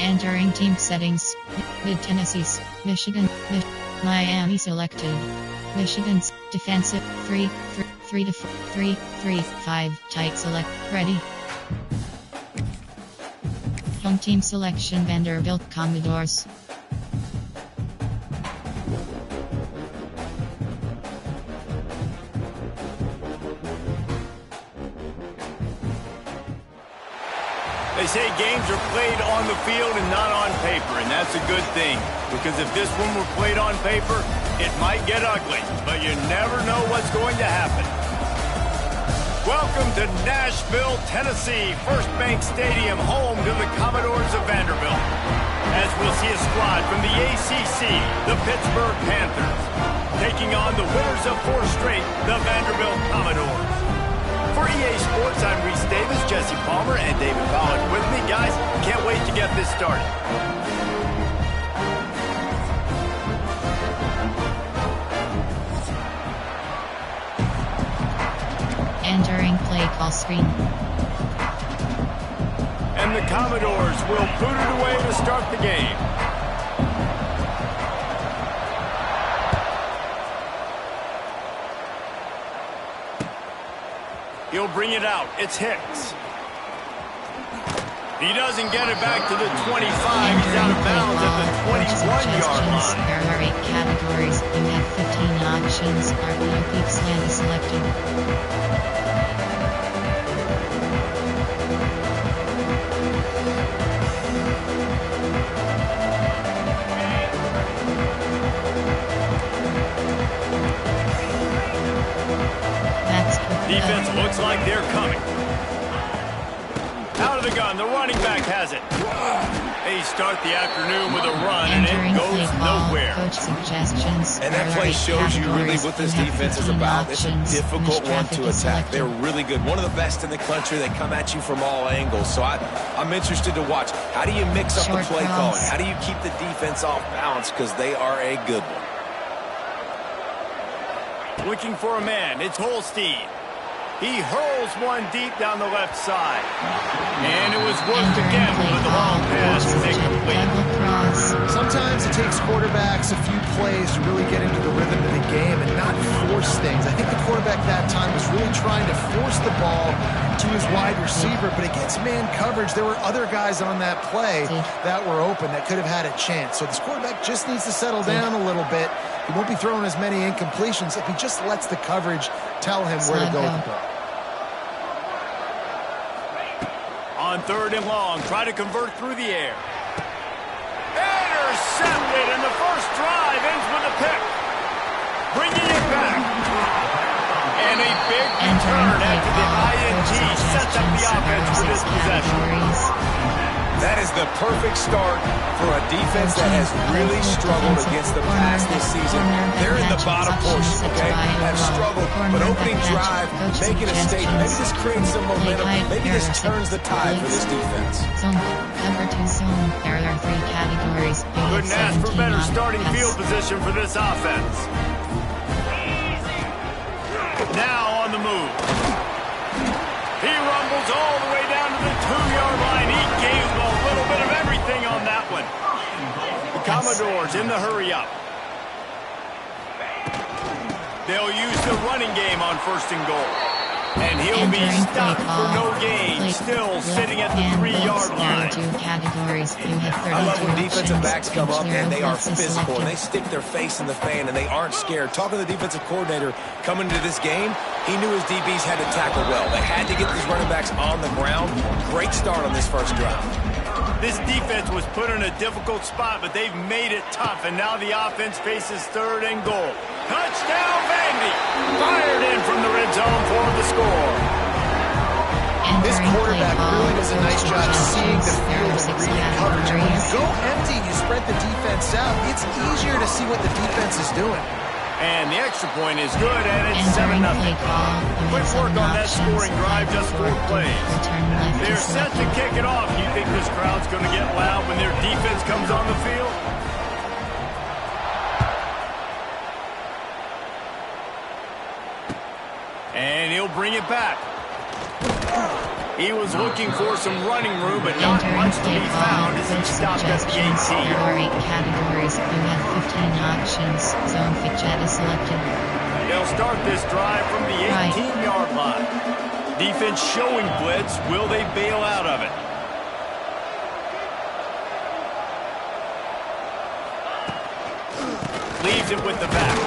Entering team settings. Mid-Tennessee, Michigan, Miami selected. Michigan's defensive 3 to 3 3 5 tight select ready. Home team selection Vanderbilt Commodores. They say games are played on the field and not on paper, and that's a good thing. Because if this one were played on paper, it might get ugly, but you never know what's going to happen. Welcome to Nashville, Tennessee, First Bank Stadium, home to the Commodores of Vanderbilt. As we'll see a squad from the ACC, the Pittsburgh Panthers, taking on the winners of 4 straight, the Vanderbilt Commodores. For EA Sports, I'm Reese Davis, Jesse Palmer, and David Pollock with me. Guys, can't wait to get this started. Entering play call screen. And the Commodores will boot it away to start the game. He'll bring it out. It's Hicks. He doesn't get it back to the 25. He's out of bounds at the 21-yard line. There are 8 categories. You have 15 options. RPO peaks land selected. Defense looks like they're coming. Out of the gun, the running back has it. They start the afternoon with a run, and it goes nowhere. Coach suggestions. And that play shows you really what this defense is about. It's a difficult one to attack. They're really good. One of the best in the country. They come at you from all angles. So I'm interested to watch. How do you mix up the play calling? How do you keep the defense off balance? Because they are a good one. Looking for a man. It's Holstein. He hurls one deep down the left side. And it was worked again with the long pass to make complete. Sometimes it takes quarterbacks a few plays to really get into the rhythm of the game and not force things. I think the quarterback that time was really trying to force the ball to his wide receiver, but against man coverage, there were other guys on that play that were open that could have had a chance. So this quarterback just needs to settle down a little bit. He won't be throwing as many incompletions if he just lets the coverage tell him where to go with the ball. On 3rd and long, try to convert through the air. Intercepted, and the first drive ends with a pick. Bringing it back. And a big return after the INT sets up the offense for this possession. That is the perfect start for a defense that has really struggled against the pass this season. They're in the bottom portion, okay? Have struggled, but opening drive, making a statement. Maybe this creates some momentum. Maybe this turns the tide for this defense. Zone, cover 2 zone. There are 3 categories. Couldn't ask for better starting field position for this offense. Now on the move. He rumbles all the way down to the 2-yard line. He gave a little bit of everything on that one. The Commodores in the hurry up. They'll use the running game on 1st and goal. And he'll be stopped for no gain, still sitting at the 3-yard line. I love when defensive backs come up and they are physical and they stick their face in the fan and they aren't scared. Talking to the defensive coordinator coming into this game, he knew his DBs had to tackle well. They had to get these running backs on the ground. Great start on this first drive. This defense was put in a difficult spot, but they've made it tough, and now the offense faces 3rd and goal. Touchdown, Vandy! Fired in from the red zone for the score. This quarterback really does a nice job seeing the field and reading coverage. When you go empty, you spread the defense out, it's easier to see what the defense is doing. And the extra point is good, and it's 7-0. Quick work on that scoring drive, just 4 plays. They're set to kick it off. You think this crowd's going to get loud when their defense comes on the field? And he'll bring it back. He was looking for some running room, but not much to be found as he stopped at the 18. There are 8 categories. You have 15 options. Zone fidget is selected. They'll start this drive from the 18-yard line. Defense showing blitz. Will they bail out of it? Leaves it with the back.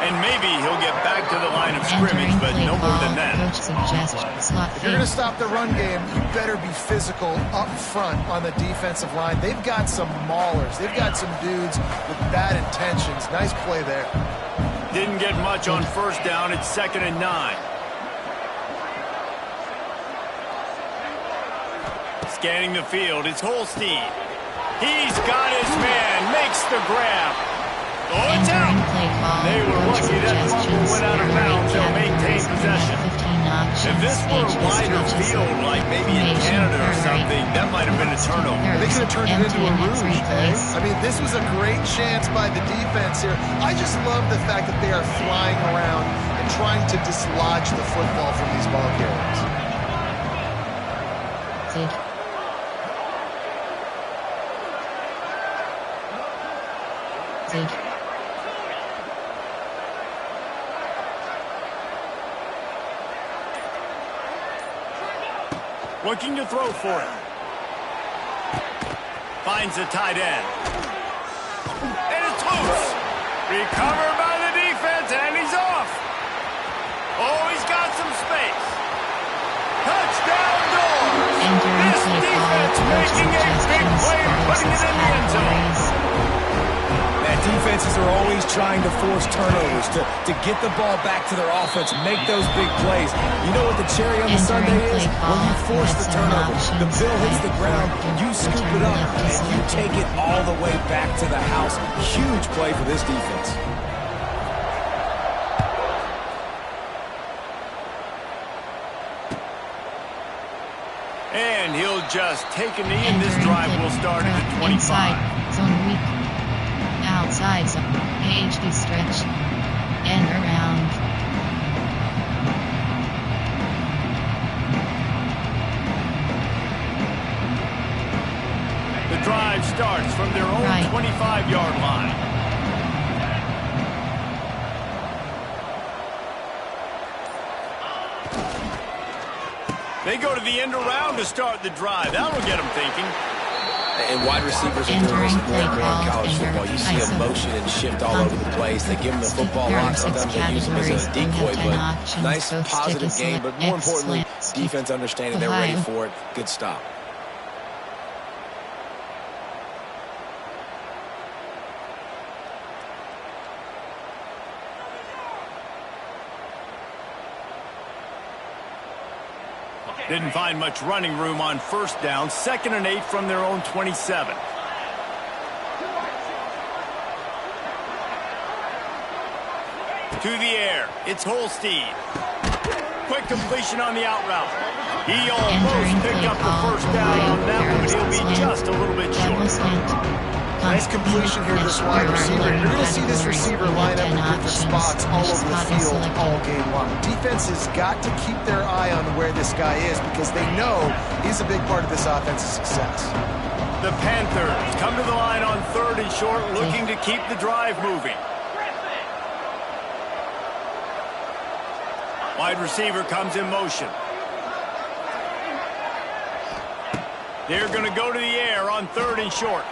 And maybe he'll get back to the line of scrimmage, but no more than that. If you're going to stop the run game, you better be physical up front on the defensive line. They've got some maulers. They've got some dudes with bad intentions. Nice play there. Didn't get much on first down. It's 2nd and 9. Scanning the field, it's Holstein. He's got his man, makes the grab. Oh, it's out. They were lucky that fumble went out of bounds. They'll maintain possession. If this were a wider field, like maybe in Canada or something, that might have been a turnover. They could have turned it into a rouge, eh? I mean, this was a great chance by the defense here. I just love the fact that they are flying around and trying to dislodge the football from these ball carriers. Looking to throw for it. Finds the tight end. And it's loose. Recovered by the defense, and he's off. Oh, he's got some space. Touchdown Doors. This defense making a big play, putting it in the end zone. Defenses are always trying to force turnovers, to get the ball back to their offense, make those big plays. You know what the cherry on the sundae is? When you force the turnover, the bill hits the ground, you scoop it up, and you take it all the way back to the house. Huge play for this defense. And he'll just take a knee, and this drive will start at the 25. Zone weak. Outside zone. HD stretch. And around. The drive starts from their own 25-yard line. They go to the end around to start the drive. That'll get them thinking. And wide receivers are doing this more and more in college football. You see them motion and shift all over the place. They give them the football lock. Sometimes they use them as a decoy, but nice, positive game. But more importantly, defense understanding they're ready for it. Good stop. Didn't find much running room on first down. 2nd and 8 from their own 27. To the air. It's Holstein. Quick completion on the out route. He almost picked up the first down on that one, but he'll be just a little bit short. Nice completion here to this wide receiver. You're going to see this receiver line up in different spots all over the field all game long. Defense has got to keep their eye on where this guy is because they know he's a big part of this offense's success. The Panthers come to the line on 3rd and short, looking to keep the drive moving. Wide receiver comes in motion. They're going to go to the air on 3rd and short.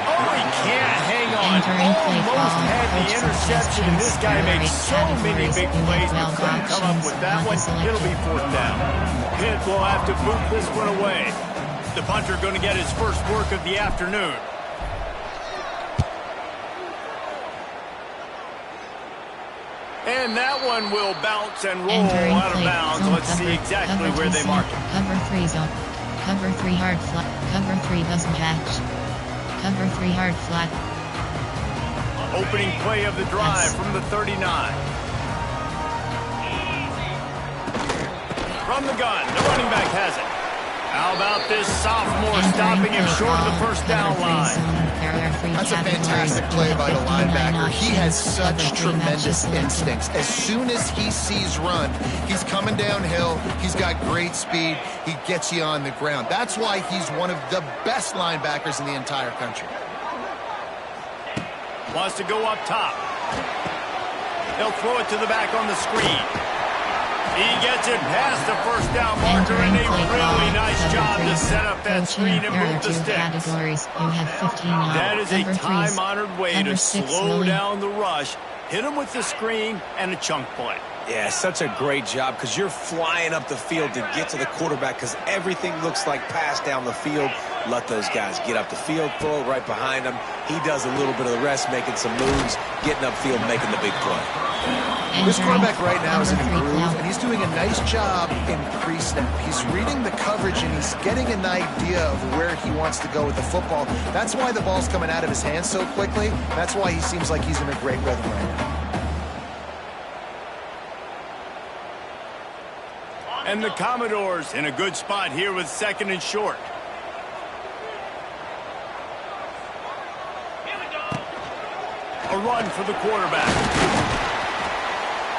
Oh, he can't hang on. Almost had the interception, and this guy makes so many big plays, but couldn't come up with that one. It'll be 4th down. Pitt will have to boot this one away. The punter going to get his first work of the afternoon. And that one will bounce and roll out of bounds. Let's see exactly where they mark it. Cover 3 zone. Cover 3 hard flat. Cover 3 doesn't catch. Cover 3 hard flat. Opening play of the drive from the 39. From the gun, the running back has it. How about this sophomore stopping him short of the first down line? That's a fantastic play by the linebacker. He has such tremendous instincts. As soon as he sees run, he's coming downhill. He's got great speed. He gets you on the ground. That's why he's one of the best linebackers in the entire country. Wants to go up top. They'll throw it to the back on the screen. He gets it past the first down marker, and a really nice job to set up that screen and move the sticks. You have 15 now. That is a Number three is time-honored way number to 6, slow Willie. down the rush, hit him with the screen, and a chunk play. Yeah, such a great job because you're flying up the field to get to the quarterback because everything looks like pass down the field. Let those guys get up the field, throw it right behind him. He does a little bit of the rest, making some moves, getting upfield, making the big play. This quarterback right now is in a groove, and he's doing a nice job in pre-snap. He's reading the coverage, and he's getting an idea of where he wants to go with the football. That's why the ball's coming out of his hands so quickly. That's why he seems like he's in a great rhythm right now. And the Commodores in a good spot here with 2nd and short. A run for the quarterback.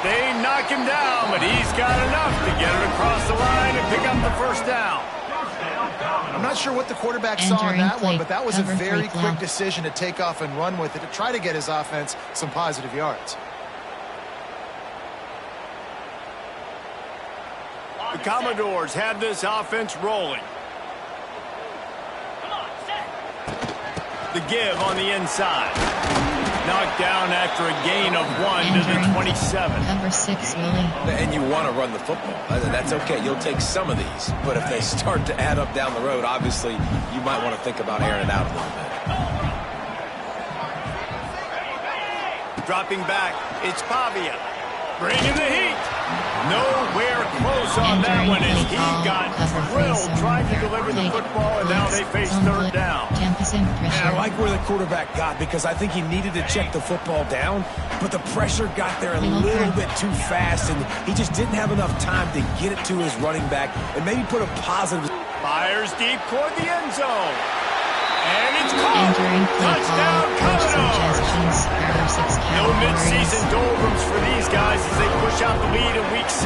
They knock him down, but he's got enough to get it across the line and pick up the first down. I'm not sure what the quarterback saw in that one, but that was a very quick decision to take off and run with it to try to get his offense some positive yards. The Commodores have this offense rolling. The give on the inside. Knocked down after a gain of 1 to the 27. Number 6, Willie. And you want to run the football. That's okay. You'll take some of these. But if they start to add up down the road, obviously, you might want to think about airing it out a little bit. Dropping back, it's Pavia. Bringing the heat. Nowhere close on that one as he got drilled trying to deliver the football, and now they face 3rd down. And I like where the quarterback got because I think he needed to check the football down, but the pressure got there a little bit too fast, and he just didn't have enough time to get it to his running back and maybe put a positive. Fires deep toward the end zone. And it's caught. Touchdown, Commodores. No mid-season doldrums for these guys as they push out the lead in week 6.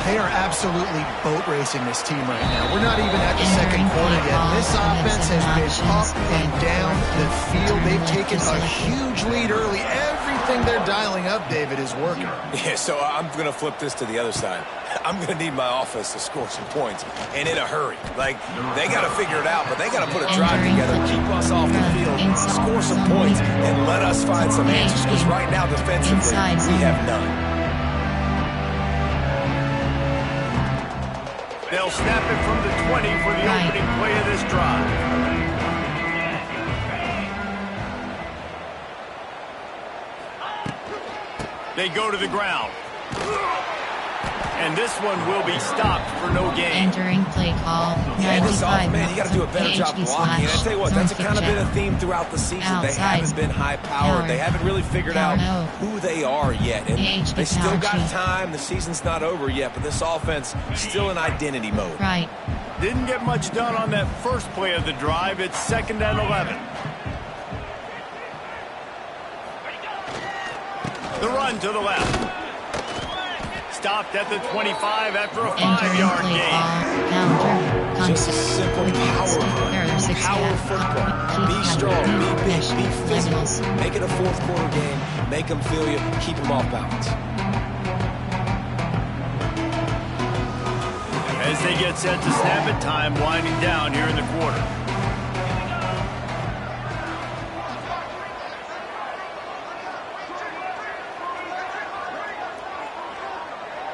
They are absolutely boat racing this team right now. We're not even at the second quarter yet. This offense has been up and down the field. They've taken a huge lead early. Everything they're dialing up, David, is working. Yeah, so I'm going to flip this to the other side. I'm going to need my offense to score some points, and in a hurry. Like, they got to figure it out, but they got to put a drive together, keep us off the field, score some points, and let us find some answers, because right now, defensively, we have none. They'll snap it from the 20 for the opening play of this drive. They go to the ground. And this one will be stopped for no gain. Entering play call. Yeah, this offense, man, you got to do a better job blocking. And I tell you what, that's kind of been a theme throughout the season. They haven't been high-powered. They haven't really figured out who they are yet. And they still got time. The season's not over yet, but this offense still in identity mode. Right. Didn't get much done on that first play of the drive. It's 2nd and 11. The run to the left. Stopped at the 25 after a 5-yard gain. Just a simple power football. Be strong, be big, be physical. Make it a fourth quarter game. Make them feel you. Keep them off balance. As they get set to snap it, time winding down here in the quarter.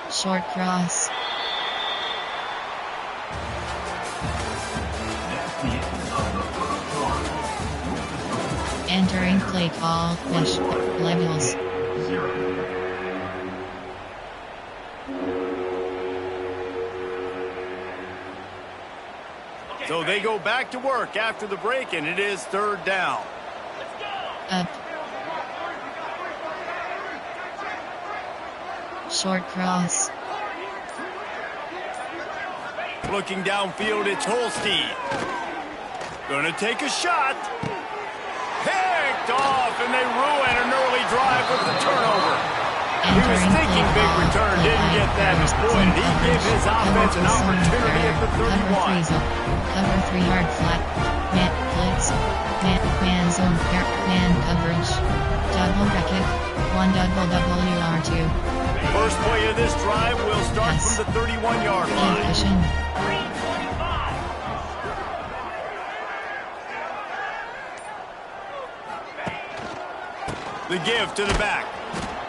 Short cross. Entering play call. Fish. Levels. So they go back to work after the break, and it is 3rd down. Up. Short cross. Looking downfield, it's Holstein. Gonna take a shot. Picked off, and they ruin an early drive with the turnover. He was thinking big return, didn't get that. Boy, did he give his offense an opportunity at the 31. Cover 3 yard flat. Man blitz. Man zone. Man coverage. Double bracket. 1 double WR2. First play of this drive will start from the 31-yard line. The give to the back.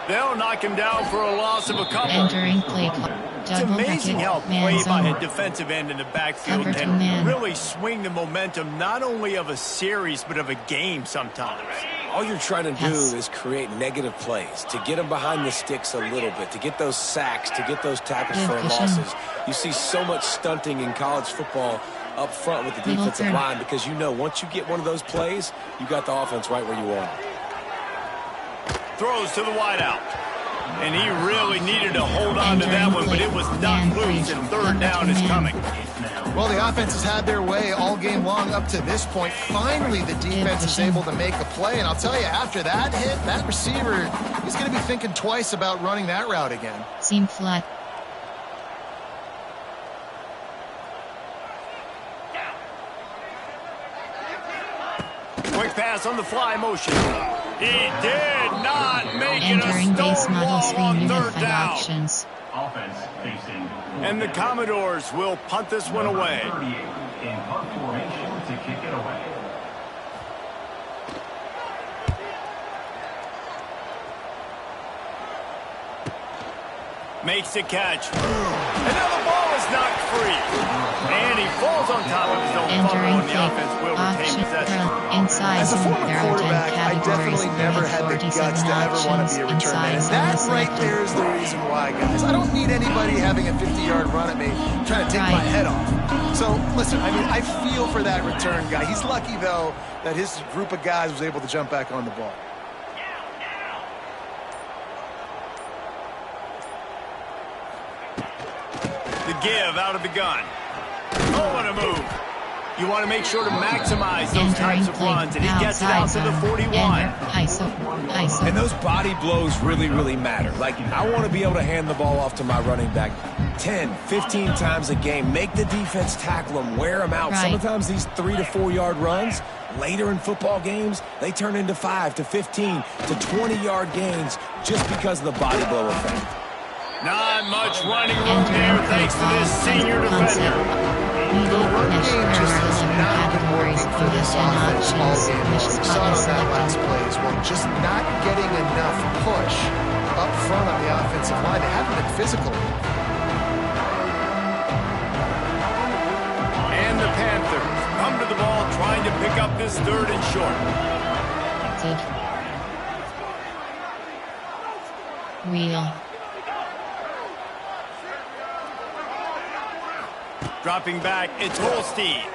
They'll knock him down for a loss of a couple. Entering play call. It's amazing how play by a defensive end in the backfield can really swing the momentum not only of a series but of a game sometimes. All you're trying to do is create negative plays, to get them behind the sticks a little bit, to get those sacks, to get those tackles for losses. You see so much stunting in college football up front with the defensive line because you know once you get one of those plays, you got the offense right where you want it. Throws to the wideout. And he really needed to hold on to that one, but it was not loose, and third down is coming. Well, the offense has had their way all game long up to this point. Finally, the defense is able to make a play, and I'll tell you, after that hit, that receiver, he's going to be thinking twice about running that route again. Seam flat. Quick pass on the fly motion. He did not make Entering it a base stone model wall screen on unit third 5 down. options. Offense facing. And the Commodores will punt this one away. 38 in punt formation to kick it away. Makes the catch. And now the ball is knocked free. And he falls on top of his own fumble, and the offense will retain possession. As a former quarterback, I definitely never had the guts to ever want to be a return man. And that right there is the reason why, guys. I don't need anybody having a 50-yard run at me trying to take my head off. So, listen, I mean, I feel for that return guy. He's lucky, though, that his group of guys was able to jump back on the ball. The give out of the gun. Oh, what a move. You want to make sure to maximize those types of runs, and he gets it out to the 41. And those body blows really, really matter. Like, I want to be able to hand the ball off to my running back 10, 15 times a game. Make the defense tackle them, wear them out. Sometimes these 3 to 4 yard runs, later in football games, they turn into 5 to 15 to 20-yard gains just because of the body blow effect. Not much running room there thanks to this senior defender. The run game just has not been working for this offense all game. We saw it on that last play as well. Just not getting enough push up front on the offensive line. They haven't been physical. And the Panthers come to the ball trying to pick up this third and short. Wheel. Dropping back, it's Holstein.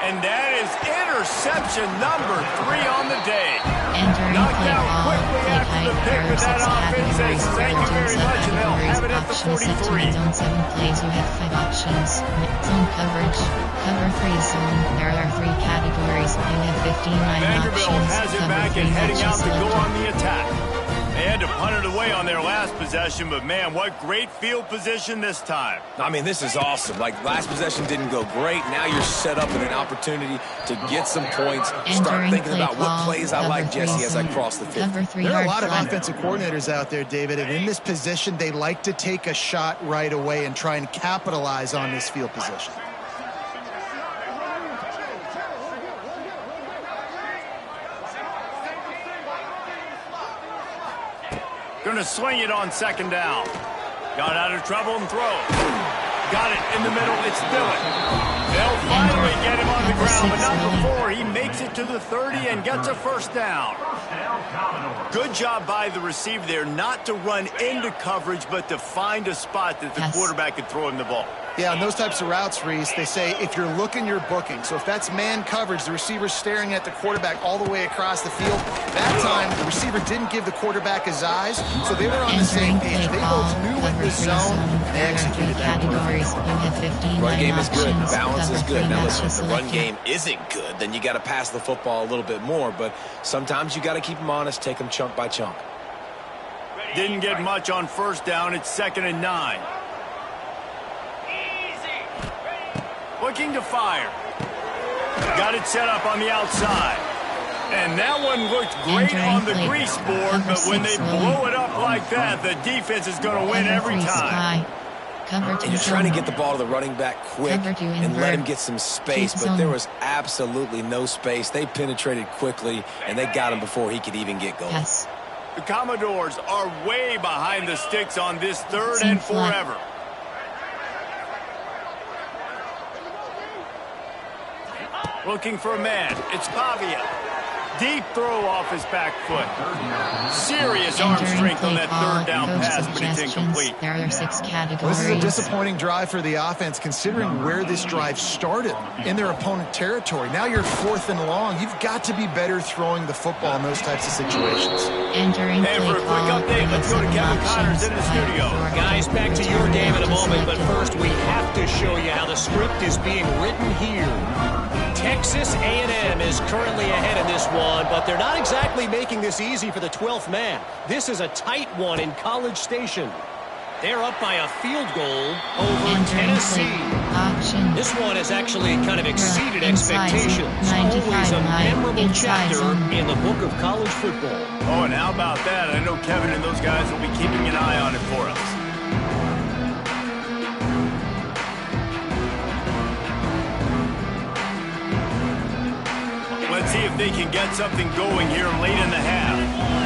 And that is interception number 3 on the day. Knocked out quickly after the pick, but that offense says thank you very much, and they'll have it at the 43. Zone 7 plays, you have 5 options. Zone coverage, cover 3 zone. There are 3 categories. You have 59 Vanderbilt options. has it back and heading out to go on the attack. They had to punt it away on their last possession, but man, what great field position this time. I mean, this is awesome. Like, last possession didn't go great. Now you're set up in an opportunity to get some points. Start thinking about what plays I like, Jesse, as I cross the 50. There are a lot of offensive coordinators out there, David, and in this position, they like to take a shot right away and try and capitalize on this field position. Going to swing it on second down. Got out of trouble and throw. Got it in the middle. It's Dillon. They'll finally get him on the ground, but not before he makes it to the 30 and gets a first down. Good job by the receiver there not to run into coverage, but to find a spot that the quarterback could throw him the ball. Yeah, on those types of routes, Reese, they say if you're looking, you're booking. So if that's man coverage, the receiver's staring at the quarterback all the way across the field. That time, the receiver didn't give the quarterback his eyes, so they were on the same page. They both knew what the zone, and they executed that. Run game is good. Balance is good. Now listen, if the run game isn't good, then you got to pass the football a little bit more. But sometimes you got to keep them honest, take them chunk by chunk. Didn't get much on first down. It's 2nd and 9. Looking to fire. Got it set up on the outside. And that one looked great on the grease board, but when they blow it up like that, the defense is going to win every time. And you're trying to get the ball to the running back quick and let him get some space, but there was absolutely no space. They penetrated quickly, and they got him before he could even get going. Yes. The Commodores are way behind the sticks on this 3rd and forever. Looking for a man. It's Pavia. Deep throw off his back foot. Serious arm strength on that 3rd down pass, but it's incomplete. There are 6 categories. Well, this is a disappointing drive for the offense, considering where this drive started in their opponent territory. Now you're 4th and long. You've got to be better throwing the football in those types of situations. And for a quick update, let's go to Kevin Connors in the studio. Guys, back to your game in a moment, but first we have to show you how the script is being written here. Texas A&M is currently ahead in this one, but they're not exactly making this easy for the 12th man. This is a tight one in College Station. They're up by a field goal over Tennessee. This one has actually kind of exceeded expectations. Always a memorable chapter in the book of college football. Oh, and how about that? I know Kevin and those guys will be keeping an eye on it for us. Let's see if they can get something going here late in the half.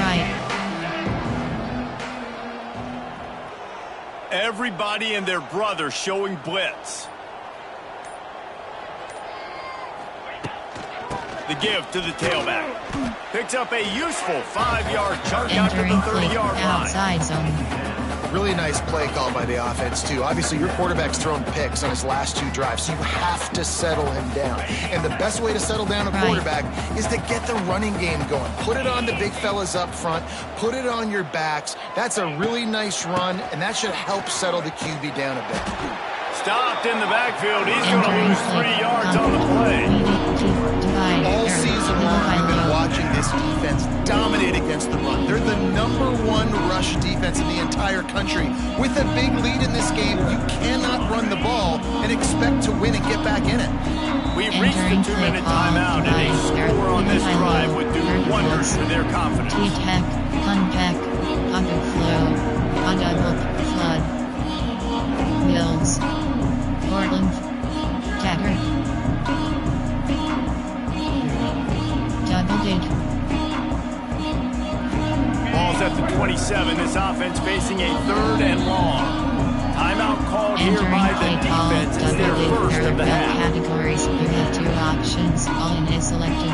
Right. Everybody and their brother showing blitz. The give to the tailback. Picks up a useful 5-yard chunk out to the 30-yard line. Outside zone. Really nice play call by the offense, too. Obviously, your quarterback's thrown picks on his last 2 drives, so you have to settle him down. And the best way to settle down a quarterback is to get the running game going. Put it on the big fellas up front. Put it on your backs. That's a really nice run, and that should help settle the QB down a bit. Stopped in the backfield. He's going to lose 3 yards on the play. All season long, we've been watching this defense dominate against the run. They're the #1 rush defense in the entire country. With a big lead in this game, you cannot run the ball and expect to win and get back in it. We've reached the 2-minute timeout, and a score on this drive would do wonders for their confidence. T-Tech, Conpack, Pocket Flow, Conduct, Flood, Mills, Portland, Taggart, Double Dig. Ball's at the 27. This offense facing a 3rd and long. Timeout called here by the defense. It's their first of the half. Categories. You have 2 options. All in is selected.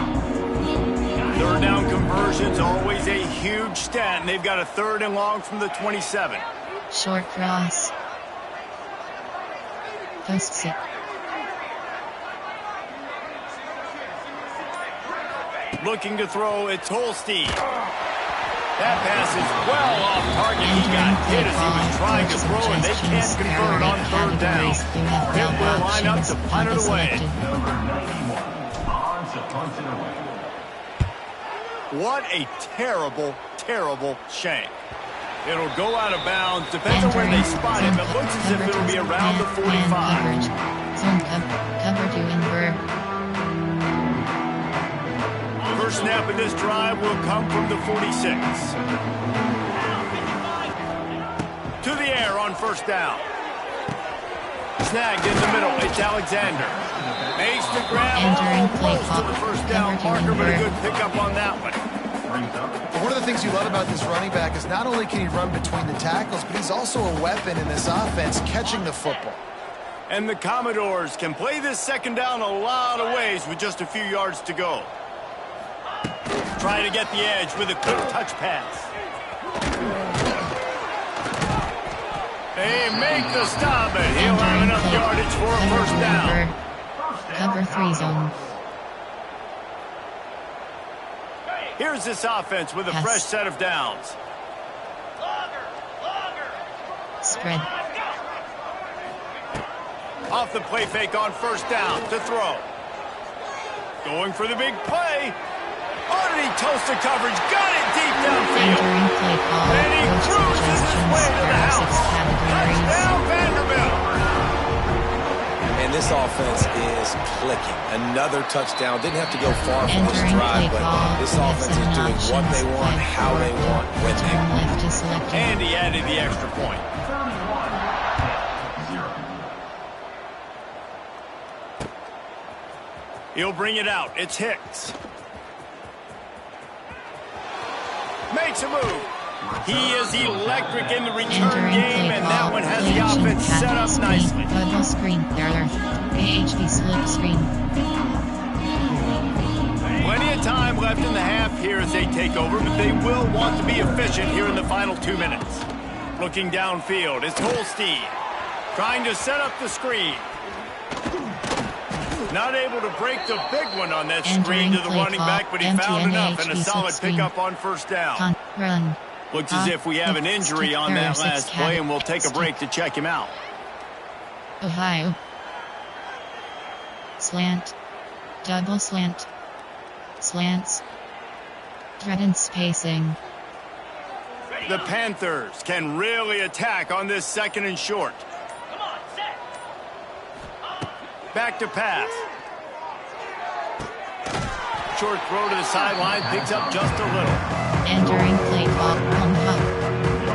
3rd down conversions, always a huge stat, and they've got a 3rd and long from the 27. Short cross. Post it. Looking to throw, it's Holstein. That pass is well off target. He got hit as he was trying to throw, and they can't convert on 3rd down. It will line up to punt it away. What a terrible, terrible shame. It'll go out of bounds. Depends on where they spot him. It looks as if it'll be around the 45. Cover 2 in Burr. First snap of this drive will come from the 46. To the air on 1st down. Snagged in the middle. It's Alexander. Makes the grab almost to the 1st down marker, but a good pickup on that one. One of the things you love about this running back is not only can he run between the tackles, but he's also a weapon in this offense catching the football. And the Commodores can play this 2nd down a lot of ways with just a few yards to go. Trying to get the edge with a quick touch pass. They make the stop, but he'll have enough yardage for a first down. Cover 3 zone. Here's this offense with a fresh set of downs. Spread. Off the play fake on first down to throw. Going for the big play. Underneath toasted coverage. Got it deep downfield. Entering play call. And he cruises his way to the house. Touchdown Vanderbilt. And this offense is clicking. Another touchdown. Didn't have to go far from this Entering drive, play but call. this offense is doing what they want, how they want, when they Turn want. left is selected. And he added the extra point. He'll bring it out. It's Hicks. Makes a move. He is electric in the return Entering game, play and call. that one has Play the action, offense set packet up screen, nicely. Bubble screen. There. AHD slip screen. Plenty of time left in the half here as they take over, but they will want to be efficient here in the final 2 minutes. Looking downfield, it's Holstein trying to set up the screen. Not able to break the big one on that screen to the running back, but he found enough and a solid pickup on first down. Run. Looks as if we have an injury on that last play, and we'll take a break to check him out. Ohio. Slant. Double slant. Slants. Threatened spacing. The Panthers can really attack on this second and short. Back to pass. Short throw to the sideline, picks up just a little. Entering play call.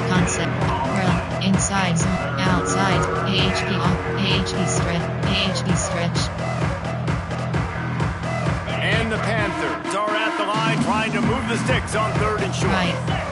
Concept. Run. Inside zone. Outside. AHD off. AHD stretch. AHD stretch. And the Panthers are at the line trying to move the sticks on third and short. Right.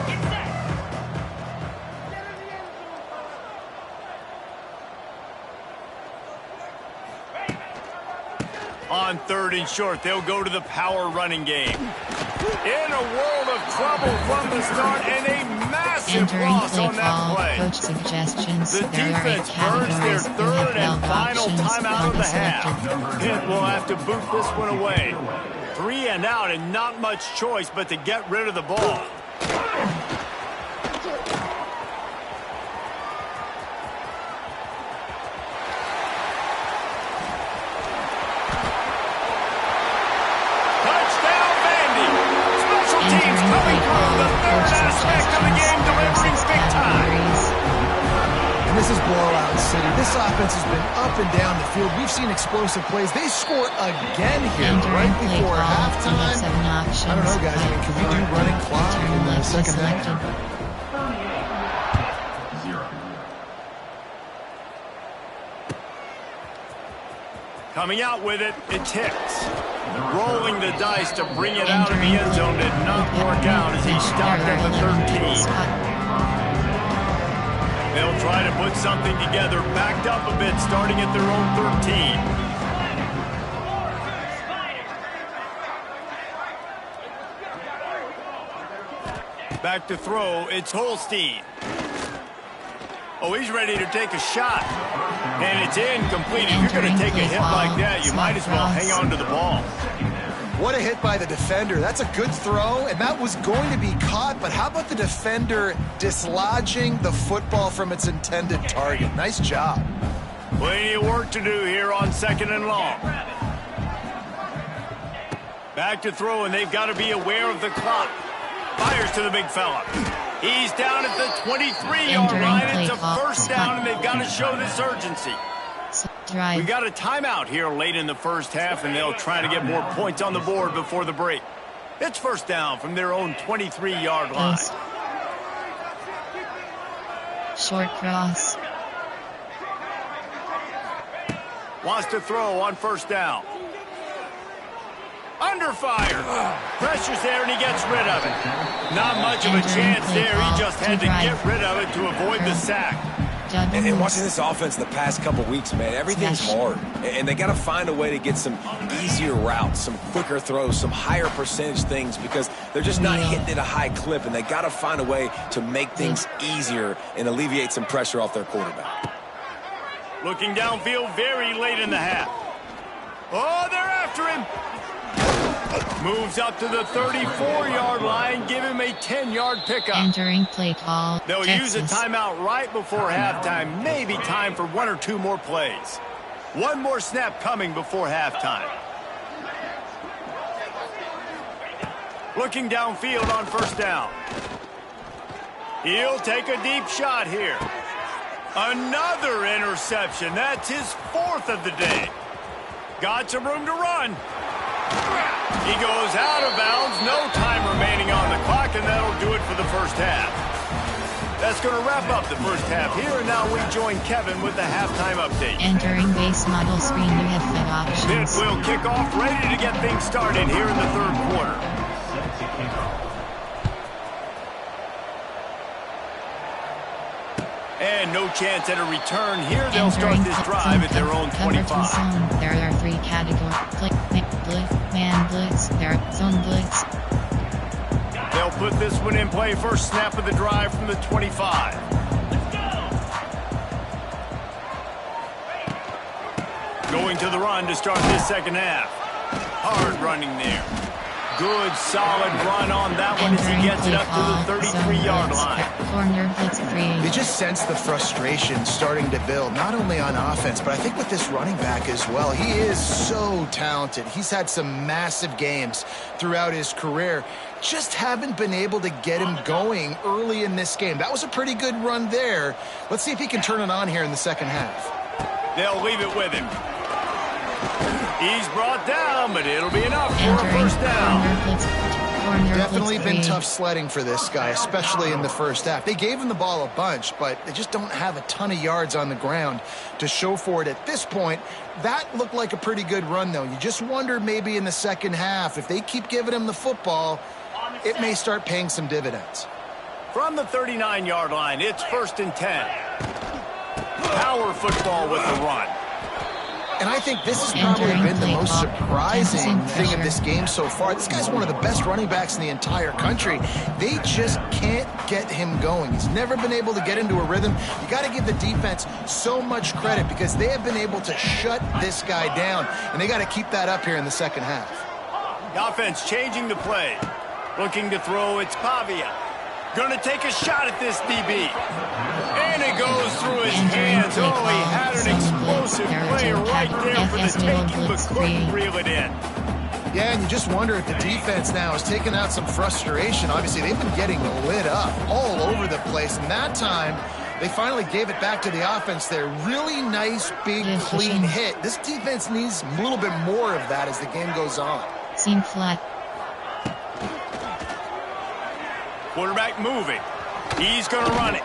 On third and short, they'll go to the power running game. In a world of trouble from the start and a massive Entering loss play on that call. play. Coach suggestions. The There are 8 defense burns their categories. You third have and 12 final options. timeout of One the selected. half. Pitt will have to boot this one away. 3 and out and not much choice but to get rid of the ball. Touchdown, Vandy. Special teams coming through the third aspect of the game, delivering big time. And this is blowout city. This offense has been up and down the field. We've seen explosive plays. They score again here right before halftime. I don't know, guys. I mean, can we do running clock in the second half? Coming out with it, it's Hicks. Rolling the dice to bring it out of the end zone did not work out as he stopped at the 13. They'll try to put something together, backed up a bit, starting at their own 13. Back to throw, it's Holstein. Oh, he's ready to take a shot. And it's incomplete. If you're going to take a hit like that, you might as well hang on to the ball. What a hit by the defender. That's a good throw, and that was going to be caught, but how about the defender dislodging the football from its intended target? Nice job. Plenty of work to do here on second and long. Back to throw, and they've got to be aware of the clock. Fires to the big fella. He's down at the 23-yard line. It's a first down, and they've got to show this urgency. We got a timeout here late in the first half, and they'll try to get more points on the board before the break. It's first down from their own 23-yard line. Short cross. Wants to throw on first down. Under fire. Pressure's there, and he gets rid of it. Not much of a chance there. He just had to get rid of it to avoid the sack. And watching this offense the past couple weeks, man, everything's hard. And they got to find a way to get some easier routes, some quicker throws, some higher percentage things because they're just not hitting at a high clip. And they got to find a way to make things easier and alleviate some pressure off their quarterback. Looking downfield very late in the half. Oh, they're after him. Moves up to the 34-yard line, give him a 10-yard pickup. Entering play call. They'll Texas. use a timeout right before halftime. Maybe time for 1 or 2 more plays. One more snap coming before halftime. Looking downfield on first down. He'll take a deep shot here. Another interception. That's his 4th of the day. Got some room to run. He goes out of bounds. No time remaining on the clock, and that'll do it for the first half. That's going to wrap up the first half here, and now we join Kevin with the halftime update. Entering base model screen, you have FIT options. Pit will kick off, ready to get things started here in the third quarter. Set to kick off. And no chance at a return here. They'll start this drive at their own 25. There are 3 categories. Blitz, man blitz, there are zone blitz. They'll put this one in play. First snap of the drive from the 25. Going to the run to start this second half. Hard running there. Good, solid run on that one as he gets it up to the 33-yard line. Corner blitz free. You just sense the frustration starting to build, not only on offense, but I think with this running back as well. He is so talented. He's had some massive games throughout his career. Just haven't been able to get him going early in this game. That was a pretty good run there. Let's see if he can turn it on here in the second half. They'll leave it with him. He's brought down, but it'll be enough for a first down. Definitely been tough sledding for this guy, especially in the first half. They gave him the ball a bunch, but they just don't have a ton of yards on the ground to show for it at this point. That looked like a pretty good run, though. You just wonder maybe in the second half, if they keep giving him the football, it may start paying some dividends. From the 39-yard line, it's 1st and 10. Power football with the run. And I think this has probably been the most surprising thing of this game so far. This guy's one of the best running backs in the entire country. They just can't get him going. He's never been able to get into a rhythm. You got to give the defense so much credit because they have been able to shut this guy down, and they got to keep that up here in the second half. The offense changing the play. Looking to throw, it's Pavia. Going to take a shot at this DB. And it goes through his hands. Oh, he had an explosive play right there for the taking, but couldn't reel it in. Yeah, and you just wonder if the defense now is taking out some frustration. Obviously, they've been getting lit up all over the place. And that time, they finally gave it back to the offense there. Really nice, big, clean hit. This defense needs a little bit more of that as the game goes on. Seam flat. Quarterback moving. He's going to run it.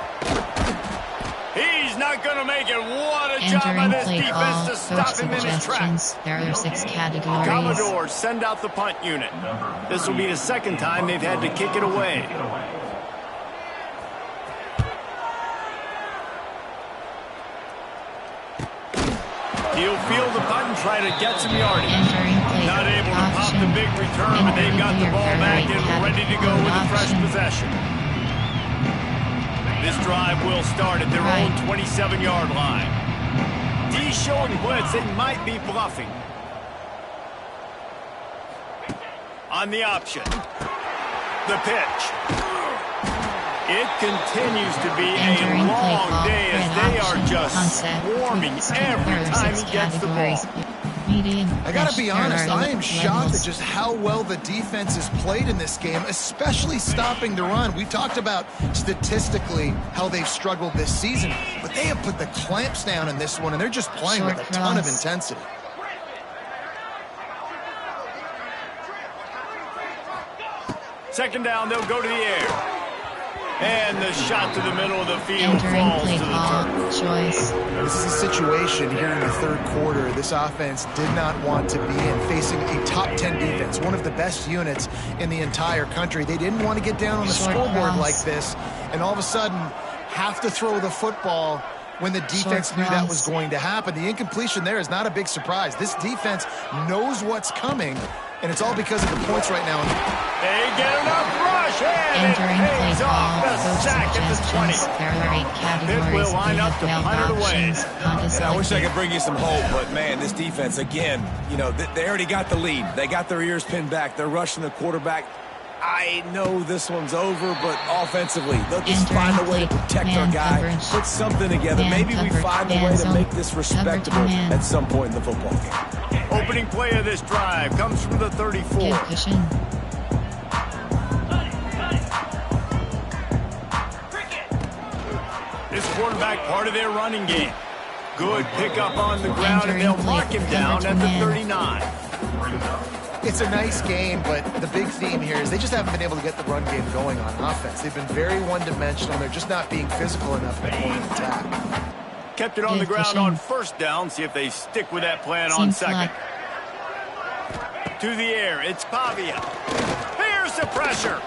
He's not going to make it. What a job by this defense to stop him in his tracks. There are 6 categories. Commodores send out the punt unit. This will be the second time they've had to kick it away. He'll field the punt and try to get some yardage. Not able to pop the big return, but they've got the ball back and ready to go with a fresh possession. This drive will start at their own 27-yard line. D showing blitz, they might be bluffing. On the option. The pitch. It continues to be a long day as they are just swarming every time he gets the ball. I got to be honest, I am shocked at just how well the defense has played in this game, especially stopping the run. We talked about statistically how they've struggled this season, but they have put the clamps down in this one, and they're just playing with a ton of intensity. Second down, they'll go to the air. And the shot to the middle of the field falls to the turf. This is a situation here in the third quarter this offense did not want to be in, facing a top 10 defense, one of the best units in the entire country. They didn't want to get down on the scoreboard like this, and all of a sudden have to throw the football when the defense knew that was going to happen. The incompletion there is not a big surprise. This defense knows what's coming, and it's all because of the points right now. They get enough rush, and it pays off the sack at the 20. Pitt will line up to punt it away. I wish I could bring you some hope, but, man, this defense, again, you know, they already got the lead. They got their ears pinned back. They're rushing the quarterback. I know this one's over, but offensively, they'll just find a way to protect our guy, put something together. Maybe we find a way to make this respectable at some point in the football game. Opening play of this drive comes from the 34. This quarterback part of their running game. Good pickup on the ground, and they'll mark him down at the 39. It's a nice game, but the big theme here is they just haven't been able to get the run game going on offense. They've been very one-dimensional. They're just not being physical enough in the point of attack. Kept it on the ground on first down. See if they stick with that plan on second. To the air, it's Pavia. Here's the pressure.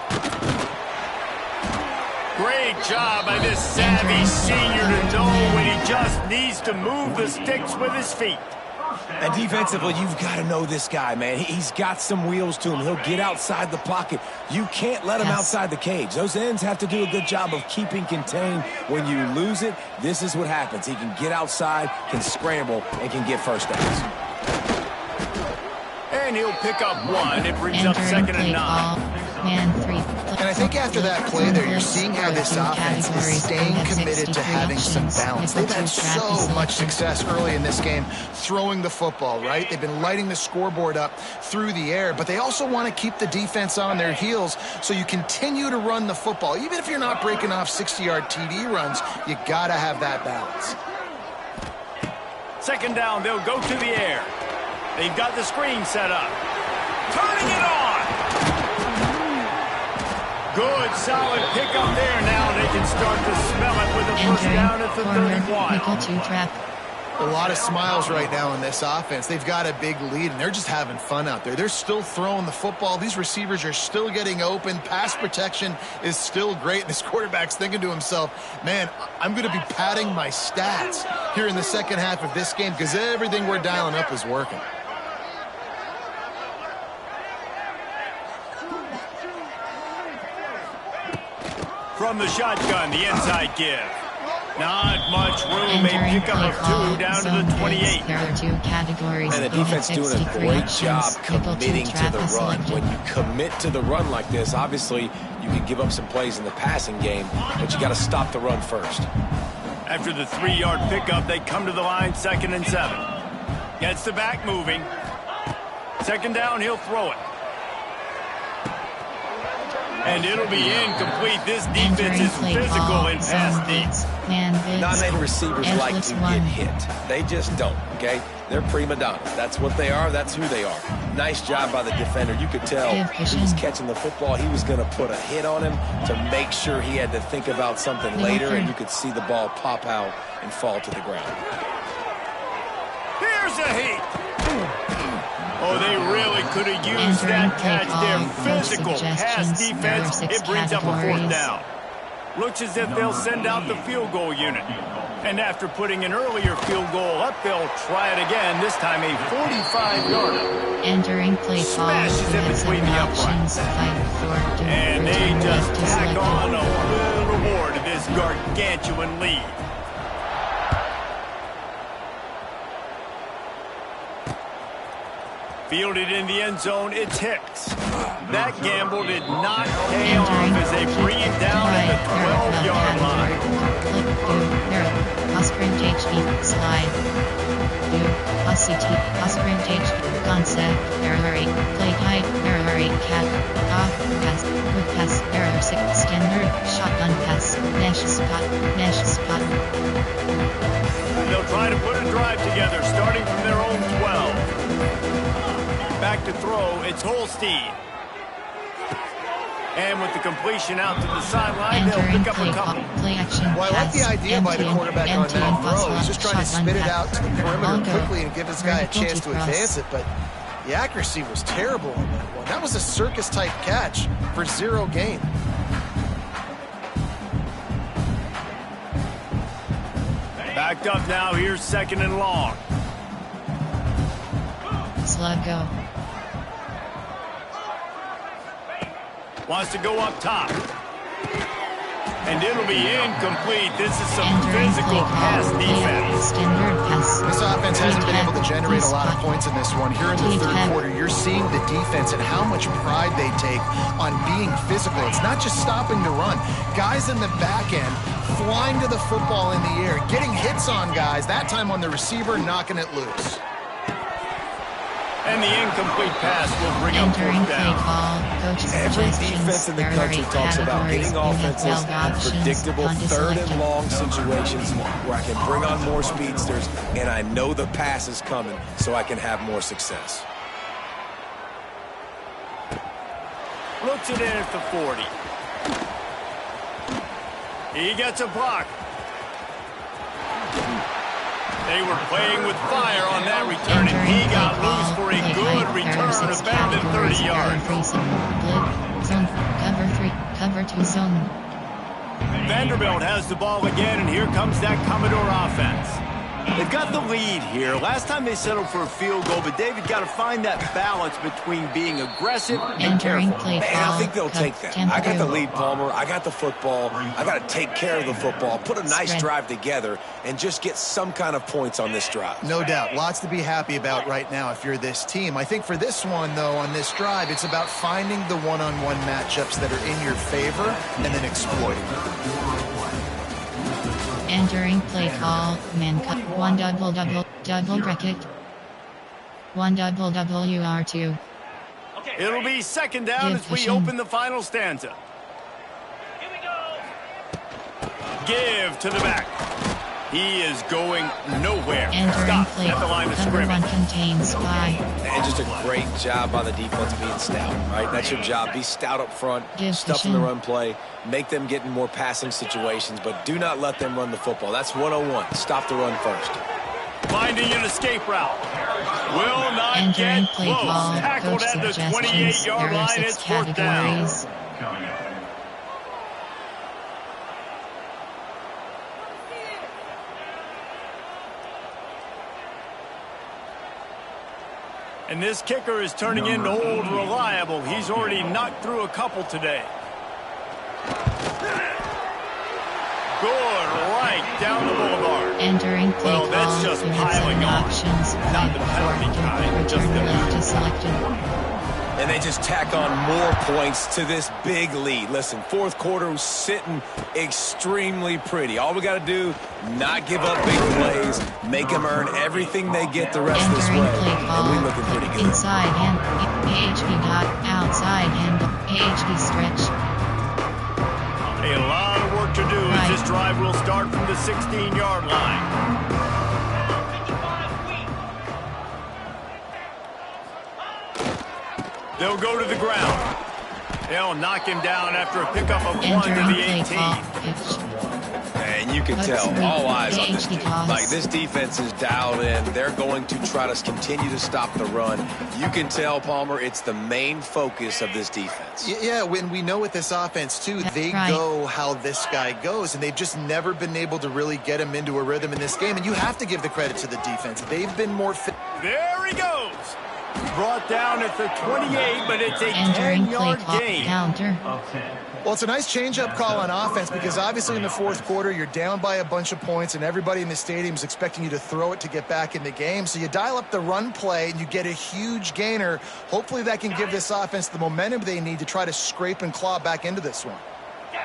Great job by this savvy senior to know when he just needs to move the sticks with his feet. And defensively, you've got to know this guy, man. He's got some wheels to him. He'll get outside the pocket. You can't let him outside the cage. Those ends have to do a good job of keeping contained. When you lose it, this is what happens. He can get outside, can scramble, and can get first downs. And he'll pick up one. It brings up second and 9. And I think after that play there, you're seeing how this offense is staying committed to having some balance. They've had so much success early in this game throwing the football, right? They've been lighting the scoreboard up through the air, but they also want to keep the defense on their heels, so you continue to run the football. Even if you're not breaking off 60-yard TD runs, you got to have that balance. Second down, they'll go to the air. They've got the screen set up. Turning it on. Good, solid pickup there. Now they can start to smell it with a first down at the 31. A lot of smiles right now in this offense. They've got a big lead, and they're just having fun out there. They're still throwing the football. These receivers are still getting open. Pass protection is still great. This quarterback's thinking to himself, man, I'm going to be padding my stats here in the second half of this game because everything we're dialing up is working. From the shotgun, the inside give. Not much room. A pickup of 2 down to the 28. There are 2 categories. And the defense doing a great job committing to the run. When you commit to the run like this, obviously you can give up some plays in the passing game, but you got to stop the run first. After the 3-yard pickup, they come to the line, 2nd and 7. Gets the back moving. Second down, he'll throw it. And it'll be incomplete. This defense is physical in pass deep. Not many receivers like to get hit. They just don't, okay? They're prima donnas. That's what they are. That's who they are. Nice job by the defender. You could tell he was catching the football. He was going to put a hit on him to make sure he had to think about something later, and you could see the ball pop out and fall to the ground. Here's a heat. Oh, they really could have used that catch there. Physical pass defense. It brings up a 4th down. Looks as if they'll send out the field goal unit. And after putting an earlier field goal up, they'll try it again, this time a 45-yarder. Entering play smashes in between the uprights. And they just tack on a little more to this gargantuan lead. Fielded in the end zone, it's Hicks. That gamble did not pay off as they bring it down at the 12-yard line. Sprint HB slide. Sprint HB concept. Error 8. Play high. Error 8 cat. Off pass. Good pass. Error 6 standard. Shotgun pass. Mesh spot. They'll try to put a drive together starting from their own 12. Back to throw, it's Holstein. And with the completion out to the sideline, they'll pick up a couple. Well, I like the idea by the quarterback on that throw. He's just trying to spit it out to the perimeter quickly and give his guy a chance to advance it, but the accuracy was terrible on that one. That was a circus-type catch for 0 gain. Backed up now. Here's 2nd and long. Slug go. Wants to go up top. And it'll be incomplete. This is some Entering physical pass defense. Standard pass. This offense hasn't been able to generate a lot of points in this one. Here in the third quarter, you're seeing the defense and how much pride they take on being physical. It's not just stopping the run. Guys in the back end flying to the football in the air, getting hits on guys, that time on the receiver, knocking it loose. And the incomplete pass will bring up 4th down. Every defense in the country talks about getting offenses in predictable 3rd and long situations where I can bring on more speedsters and I know the pass is coming so I can have more success. Looks it in at the 40. He gets a block. They were playing with fire on that return, and he got loose for a good return of better than 30 yards. Zone, cover 3, cover 2 zone. Vanderbilt has the ball again, and here comes that Commodore offense. They've got the lead here. Last time they settled for a field goal, but David got to find that balance between being aggressive and careful. And I think they'll take that. I got the lead, Palmer. I got the football. I got to take care of the football, put a nice drive together, and just get some kind of points on this drive. No doubt. Lots to be happy about right now if you're this team. I think for this one, though, on this drive, it's about finding the one-on-one matchups that are in your favor and then exploiting them. Entering play call, man cut, 1 double bracket, 1 double WR2. It'll be 2nd down as we open the final stanza. Here we go. Give to the back. He is going nowhere. Entering Stop play at the line of cover scrimmage. 1 contains 5. And just a great job by the defense being stout, right? That's your job. Be stout up front, Give stuff in the position. run play, make them get in more passing situations, but do not let them run the football. That's 101. Stop the run first. Finding an escape route. Will not Entering get play close. call, Tackled coach at the suggestions, 28-yard there are line. 6 It's 4th down. categories. And this kicker is turning into old reliable. He's already knocked through a couple today. Good right down the boulevard. Entering play Well, that's call, just you have piling 7 on. options. Not the penalty kind, just the left is selected. And they just tack on more points to this big lead. Listen, 4th quarter was sitting extremely pretty. All we got to do, not give up big plays, make them earn everything they get the rest of this way. And we looking pretty good. Inside and AHB dot, outside and AHB stretch. A lot of work to do as this drive will start from the 16-yard line. They'll go to the ground. They'll knock him down after a pickup of 1 to the 18. And you can tell, all eyes on this team. Like, this defense is dialed in. They're going to try to continue to stop the run. You can tell, Palmer, it's the main focus of this defense. Yeah, when we know with this offense, too, they go how this guy goes, and they've just never been able to really get him into a rhythm in this game. And you have to give the credit to the defense. They've been more fit. There he goes. Brought down at the 28, but it's a 10-yard gain. Counter. Well, it's a nice change-up call on offense because obviously in the 4th quarter, you're down by a bunch of points and everybody in the stadium is expecting you to throw it to get back in the game. So you dial up the run play and you get a huge gainer. Hopefully that can give this offense the momentum they need to try to scrape and claw back into this one.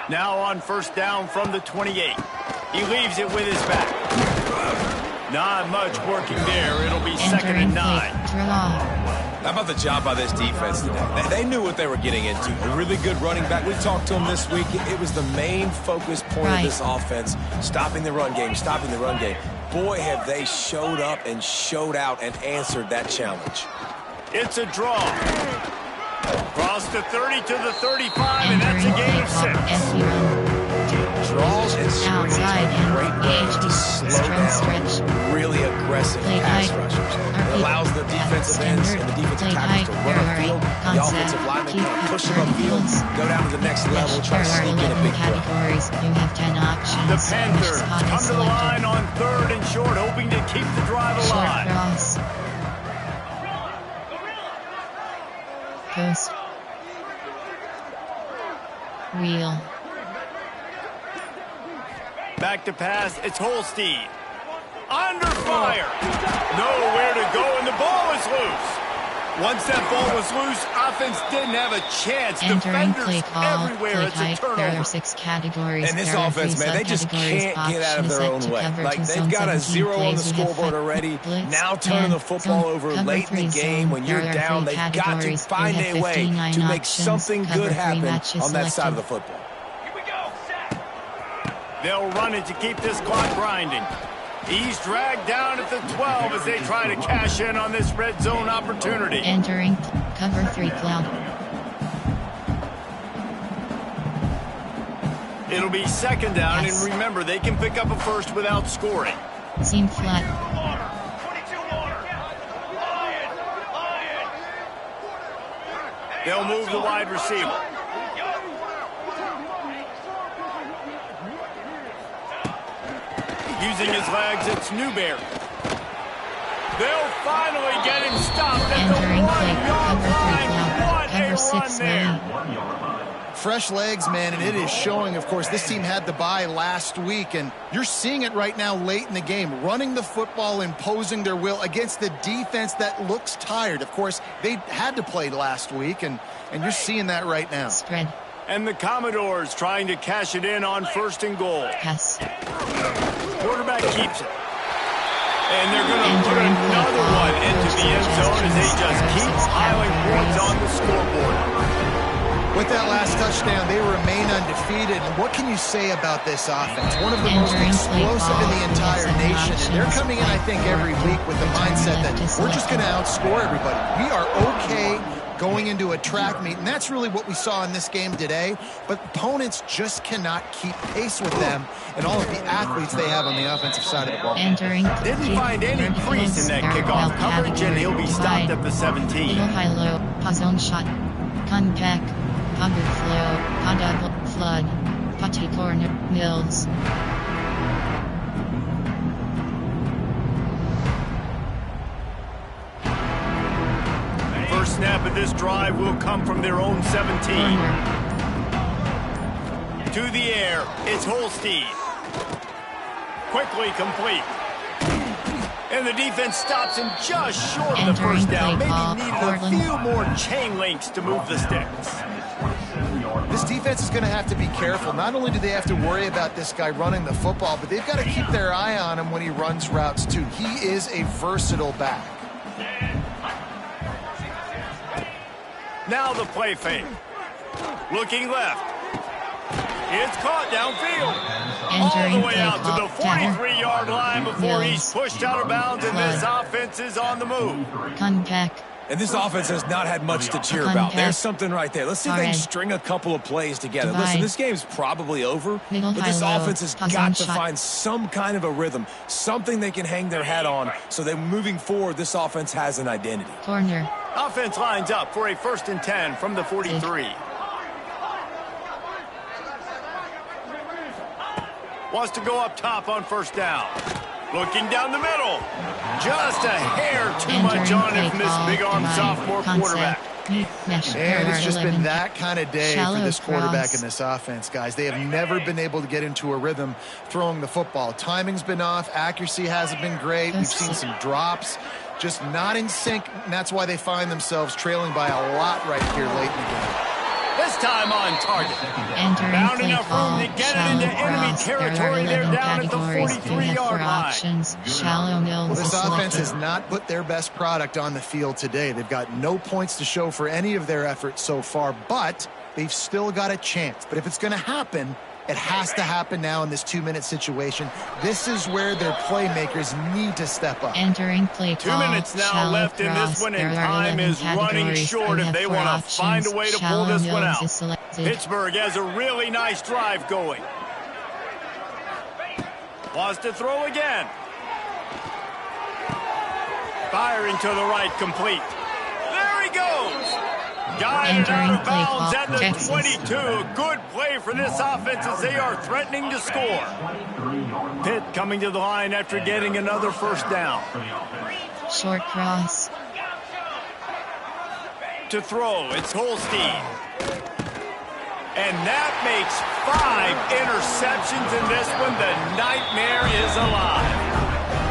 Now on 1st down from the 28. He leaves it with his back. Not much working there. It'll be 2nd and 9. How about the job by this defense today? They knew what they were getting into. A really good running back. We talked to him this week. It was the main focus point of this offense, stopping the run game, stopping the run game. Boy, have they showed up and showed out and answered that challenge. It's a draw. Cross the 30 to the 35, and that's a gain of 6. Draws and this screen. Outside It's a great way to slow down really aggressive pass rushers. It allows the defensive ends and the defensive tackles to run upfield. The offensive linemen kind of push them upfield, go down to the next level, try to sneak in a big play. You have 10 options. The Panthers come to the line on 3rd and short, hoping to keep the drive alive. Short cross. Post. Wheel. Back to pass, it's Holstein. Under fire. Nowhere to go, and the ball is loose. Once that ball was loose, offense didn't have a chance. Entering play Defenders call, everywhere. It's a there turnover. are 6 categories. And this offense, man, they just can't get out of their own way. Like, they've got a 0 on the scoreboard already. Now turning the football over late in the game when you're down, they've got to find a way to make something good happen on that side of the football. Here we go. Set. They'll run it to keep this clock grinding. He's dragged down at the 12 as they try to cash in on this red zone opportunity. Entering cover 3 cloud. It'll be 2nd down, Yes. and remember, they can pick up a first without scoring. Seam flat. 22 water. Lion. Lion. They'll move the wide receiver. Using his legs, it's Newberry. They'll finally get him stopped at Entering the play 1-yard cover 3 line. cloud. What Cover a 6 run there. lane. Fresh legs, man, and it is showing. Of course, this team had the bye last week, and you're seeing it right now late in the game, running the football, imposing their will against the defense that looks tired. Of course, they had to play last week, and you're seeing that right now. Spread. And the Commodores trying to cash it in on 1st and goal. Pass. Quarterback keeps it. And they're going to put another one into the end zone as they just keep piling points on the scoreboard. With that last touchdown, they remain undefeated. And what can you say about this offense? One of the most explosive in the entire nation. And they're coming in, I think, every week with the mindset that we're just going to outscore everybody. We are okay going into a track meet, and that's really what we saw in this game today. But opponents just cannot keep pace with them and all of the athletes they have on the offensive side of the ball. Entering. Didn't find any crease in that kickoff coverage, and he'll be stopped at the 17. Little high-low. Pause on shot. Contact. Conduct flow. Conduct flood. Putty corner. Mills. First snap of this drive will come from their own 17. To the air, it's Holstein. Quickly complete. And the defense stops him just short of the first down. Maybe needed a few more chain links to move the sticks. This defense is going to have to be careful. Not only do they have to worry about this guy running the football, but they've got to keep their eye on him when he runs routes too. He is a versatile back. Now the play fake. Looking left. It's caught downfield. All the way out to the 43-yard line before he's pushed out of bounds, and this offense is on the move. Contact. And this offense has not had much to cheer about. There's something right there. Let's see if they can string a couple of plays together. Listen, this game's probably over, but this offense has got to find some kind of a rhythm, something they can hang their hat on, so that moving forward, this offense has an identity. Corner. Offense lines up for a 1st and 10 from the 43. Wants to go up top on 1st down. Looking down the middle. Just a hair too much on him from this big-arm sophomore quarterback. And it's just been that kind of day for this quarterback and this offense, guys. They have never been able to get into a rhythm throwing the football. Timing's been off. Accuracy hasn't been great. We've seen some drops. Just not in sync, and that's why they find themselves trailing by a lot right here late in the game. This time on target. Entering Found play enough call. room to get it into enemy territory. They're down at the 43-yard line. Shallow nils. Well, this offense has not put their best product on the field today. They've got no points to show for any of their efforts so far, but they've still got a chance. But if it's going to happen, it has to happen now in this 2-minute situation. This is where their playmakers need to step up. Entering play call. 2 minutes now left in this one, and time is running short if they want to find a way to pull this one out. Pittsburgh has a really nice drive going. Wants to throw again. Firing to the right, complete. There he goes. Guided out of bounds at the 22. A good play for this offense as they are threatening to score. Pitt coming to the line after getting another first down. Short cross. To throw, it's Holstein. And that makes 5 interceptions in this one. The nightmare is alive.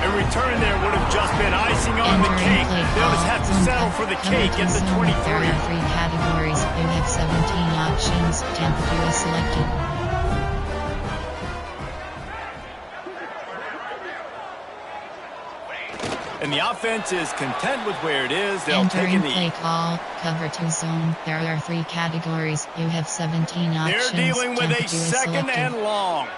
A return there would have just been icing on the cake. They'll just have to settle for the cake at the 23. There are 3 categories. You have 17 options. 10th view is selected. And the offense is content with where it is. They'll take a Entering knee. play call, cover 2 zone. There are 3 categories. You have 17 options. They're dealing with 10th a view is second selected. and long.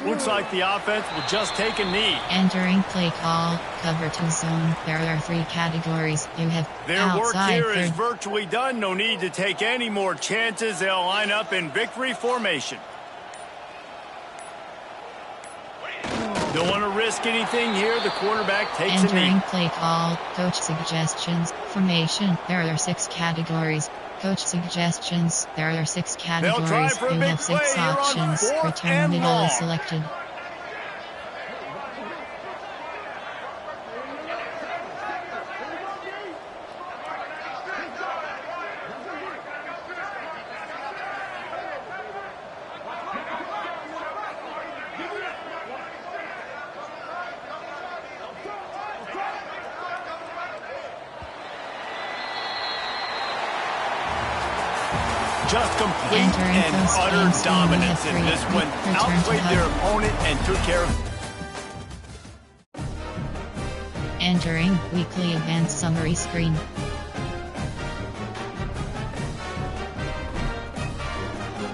Looks like the offense will just take a knee. Entering play call, cover 2 zone. There are 3 categories. You have Their work outside here is third. virtually done. No need to take any more chances. They'll line up in victory formation. Don't want to risk anything here. The quarterback takes a knee. Entering play call, coach suggestions, formation. There are 6 categories. Coach suggestions. There are 6 try categories. for a You big have 6 play here on options. 4th Return and middle long. is selected. Just complete Entering and first utter game screen, dominance we in have this 3. one. Return to Outplayed their hub. opponent and took care of. Entering weekly event summary screen.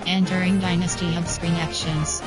Entering Dynasty Hub screen actions.